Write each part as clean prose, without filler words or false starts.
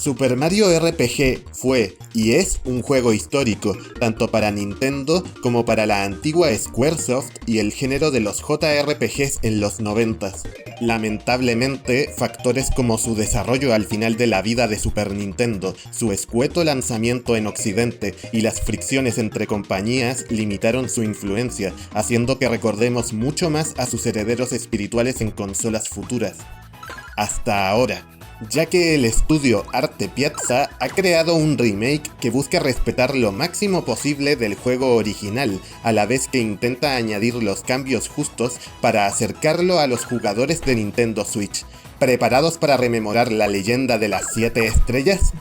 Super Mario RPG fue y es un juego histórico, tanto para Nintendo como para la antigua Squaresoft y el género de los JRPGs en los 90s. Lamentablemente, factores como su desarrollo al final de la vida de Super Nintendo, su escueto lanzamiento en Occidente y las fricciones entre compañías limitaron su influencia, haciendo que recordemos mucho más a sus herederos espirituales en consolas futuras. Hasta ahora, ya que el estudio Arte Piazza ha creado un remake que busca respetar lo máximo posible del juego original, a la vez que intenta añadir los cambios justos para acercarlo a los jugadores de Nintendo Switch. ¿Preparados para rememorar la leyenda de las 7 estrellas?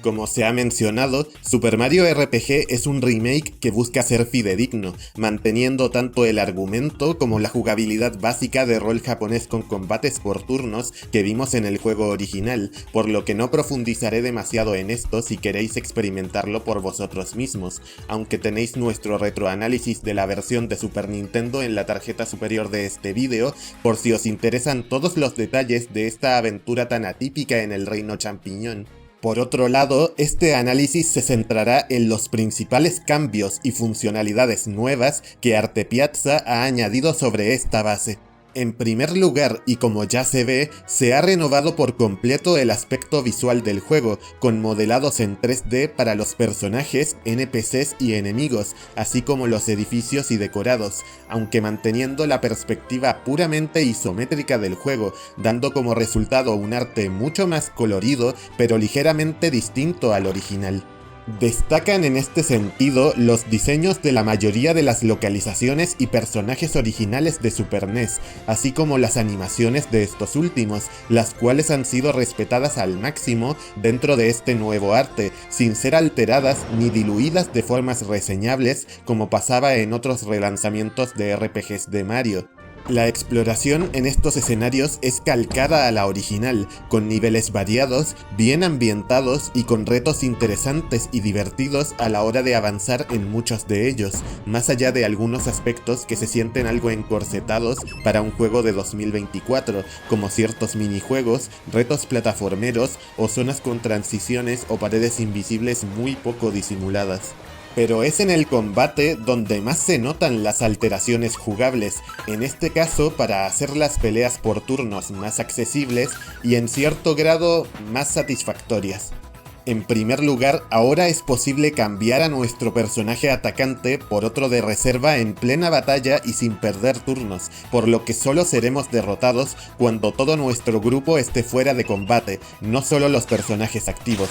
Como se ha mencionado, Super Mario RPG es un remake que busca ser fidedigno, manteniendo tanto el argumento como la jugabilidad básica de rol japonés con combates por turnos que vimos en el juego original, por lo que no profundizaré demasiado en esto si queréis experimentarlo por vosotros mismos, aunque tenéis nuestro retroanálisis de la versión de Super Nintendo en la tarjeta superior de este vídeo, por si os interesan todos los detalles de esta aventura tan atípica en el reino champiñón. Por otro lado, este análisis se centrará en los principales cambios y funcionalidades nuevas que Arte Piazza ha añadido sobre esta base. En primer lugar, y como ya se ve, se ha renovado por completo el aspecto visual del juego, con modelados en 3D para los personajes, NPCs y enemigos, así como los edificios y decorados, aunque manteniendo la perspectiva puramente isométrica del juego, dando como resultado un arte mucho más colorido, pero ligeramente distinto al original. Destacan en este sentido los diseños de la mayoría de las localizaciones y personajes originales de Super NES, así como las animaciones de estos últimos, las cuales han sido respetadas al máximo dentro de este nuevo arte, sin ser alteradas ni diluidas de formas reseñables como pasaba en otros relanzamientos de RPGs de Mario. La exploración en estos escenarios es calcada a la original, con niveles variados, bien ambientados y con retos interesantes y divertidos a la hora de avanzar en muchos de ellos, más allá de algunos aspectos que se sienten algo encorsetados para un juego de 2024, como ciertos minijuegos, retos plataformeros o zonas con transiciones o paredes invisibles muy poco disimuladas. Pero es en el combate donde más se notan las alteraciones jugables, en este caso para hacer las peleas por turnos más accesibles y en cierto grado más satisfactorias. En primer lugar, ahora es posible cambiar a nuestro personaje atacante por otro de reserva en plena batalla y sin perder turnos, por lo que solo seremos derrotados cuando todo nuestro grupo esté fuera de combate, no solo los personajes activos.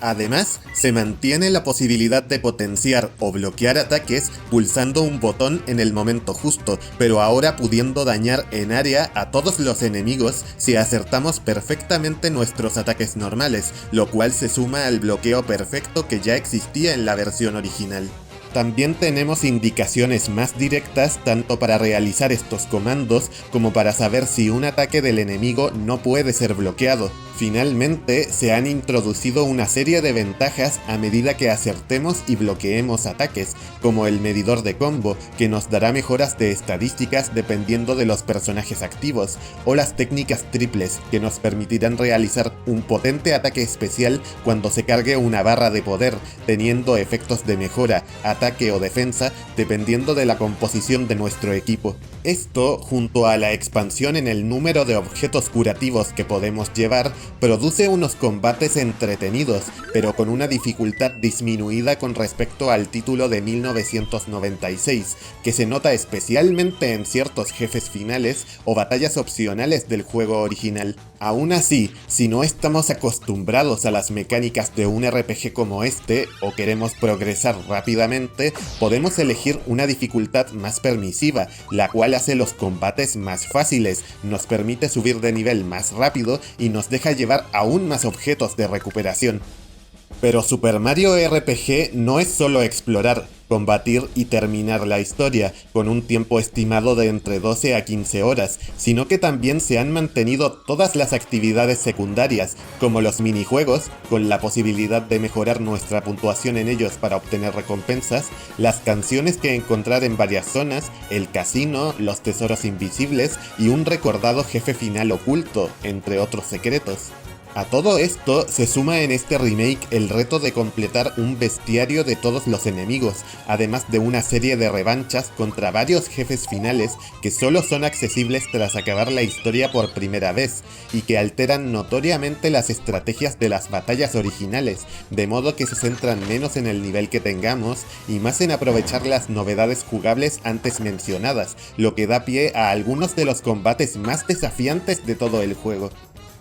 Además, se mantiene la posibilidad de potenciar o bloquear ataques pulsando un botón en el momento justo, pero ahora pudiendo dañar en área a todos los enemigos si acertamos perfectamente nuestros ataques normales, lo cual se suma al bloqueo perfecto que ya existía en la versión original. También tenemos indicaciones más directas tanto para realizar estos comandos como para saber si un ataque del enemigo no puede ser bloqueado. Finalmente, se han introducido una serie de ventajas a medida que acertemos y bloqueemos ataques, como el medidor de combo, que nos dará mejoras de estadísticas dependiendo de los personajes activos, o las técnicas triples, que nos permitirán realizar un potente ataque especial cuando se cargue una barra de poder, teniendo efectos de mejora, ataque o defensa, dependiendo de la composición de nuestro equipo. Esto, junto a la expansión en el número de objetos curativos que podemos llevar, produce unos combates entretenidos, pero con una dificultad disminuida con respecto al título de 1996, que se nota especialmente en ciertos jefes finales o batallas opcionales del juego original. Aún así, si no estamos acostumbrados a las mecánicas de un RPG como este, o queremos progresar rápidamente, podemos elegir una dificultad más permisiva, la cual hace los combates más fáciles, nos permite subir de nivel más rápido y nos deja llevar aún más objetos de recuperación. Pero Super Mario RPG no es solo explorar, combatir y terminar la historia, con un tiempo estimado de entre 12 a 15 horas, sino que también se han mantenido todas las actividades secundarias, como los minijuegos, con la posibilidad de mejorar nuestra puntuación en ellos para obtener recompensas, las canciones que encontrar en varias zonas, el casino, los tesoros invisibles y un recordado jefe final oculto, entre otros secretos. A todo esto se suma en este remake el reto de completar un bestiario de todos los enemigos, además de una serie de revanchas contra varios jefes finales que solo son accesibles tras acabar la historia por primera vez, y que alteran notoriamente las estrategias de las batallas originales, de modo que se centran menos en el nivel que tengamos y más en aprovechar las novedades jugables antes mencionadas, lo que da pie a algunos de los combates más desafiantes de todo el juego.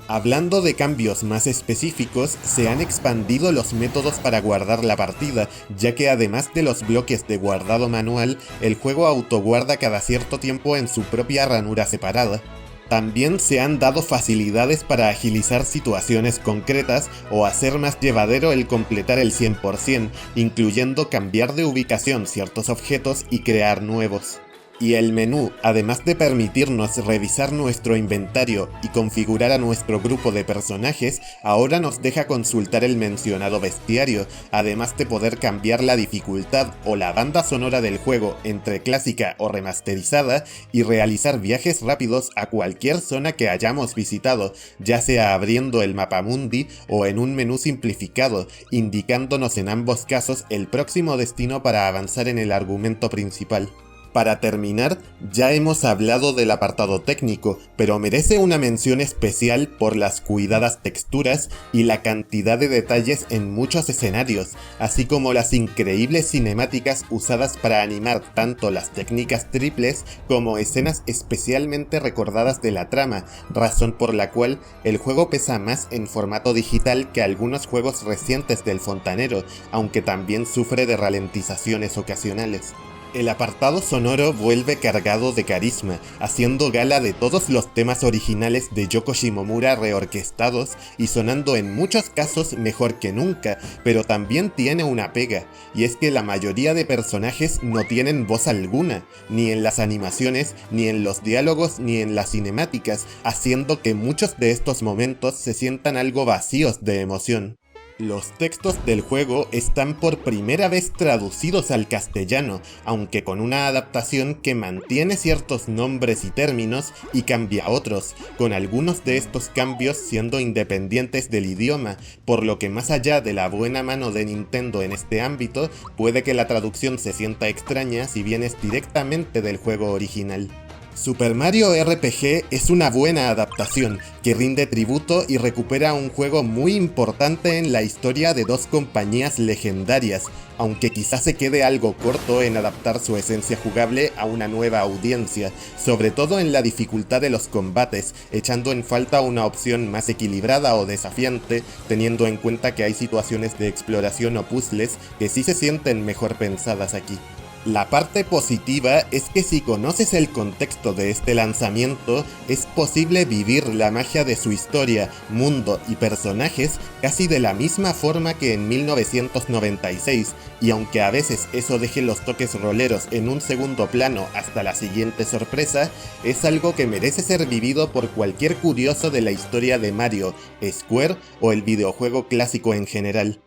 Hablando de cambios más específicos, se han expandido los métodos para guardar la partida, ya que además de los bloques de guardado manual, el juego autoguarda cada cierto tiempo en su propia ranura separada. También se han dado facilidades para agilizar situaciones concretas o hacer más llevadero el completar el 100%, incluyendo cambiar de ubicación ciertos objetos y crear nuevos. Y el menú, además de permitirnos revisar nuestro inventario y configurar a nuestro grupo de personajes, ahora nos deja consultar el mencionado bestiario, además de poder cambiar la dificultad o la banda sonora del juego entre clásica o remasterizada y realizar viajes rápidos a cualquier zona que hayamos visitado, ya sea abriendo el mapamundi o en un menú simplificado, indicándonos en ambos casos el próximo destino para avanzar en el argumento principal. Para terminar, ya hemos hablado del apartado técnico, pero merece una mención especial por las cuidadas texturas y la cantidad de detalles en muchos escenarios, así como las increíbles cinemáticas usadas para animar tanto las técnicas triples como escenas especialmente recordadas de la trama, razón por la cual el juego pesa más en formato digital que algunos juegos recientes del fontanero, aunque también sufre de ralentizaciones ocasionales. El apartado sonoro vuelve cargado de carisma, haciendo gala de todos los temas originales de Yoko Shimomura reorquestados y sonando en muchos casos mejor que nunca, pero también tiene una pega, y es que la mayoría de personajes no tienen voz alguna, ni en las animaciones, ni en los diálogos, ni en las cinemáticas, haciendo que muchos de estos momentos se sientan algo vacíos de emoción. Los textos del juego están por primera vez traducidos al castellano, aunque con una adaptación que mantiene ciertos nombres y términos y cambia otros, con algunos de estos cambios siendo independientes del idioma, por lo que más allá de la buena mano de Nintendo en este ámbito, puede que la traducción se sienta extraña si vienes directamente del juego original. Super Mario RPG es una buena adaptación, que rinde tributo y recupera un juego muy importante en la historia de dos compañías legendarias, aunque quizás se quede algo corto en adaptar su esencia jugable a una nueva audiencia, sobre todo en la dificultad de los combates, echando en falta una opción más equilibrada o desafiante, teniendo en cuenta que hay situaciones de exploración o puzzles que sí se sienten mejor pensadas aquí. La parte positiva es que si conoces el contexto de este lanzamiento, es posible vivir la magia de su historia, mundo y personajes casi de la misma forma que en 1996, y aunque a veces eso deje los toques roleros en un segundo plano hasta la siguiente sorpresa, es algo que merece ser vivido por cualquier curioso de la historia de Mario, Square o el videojuego clásico en general.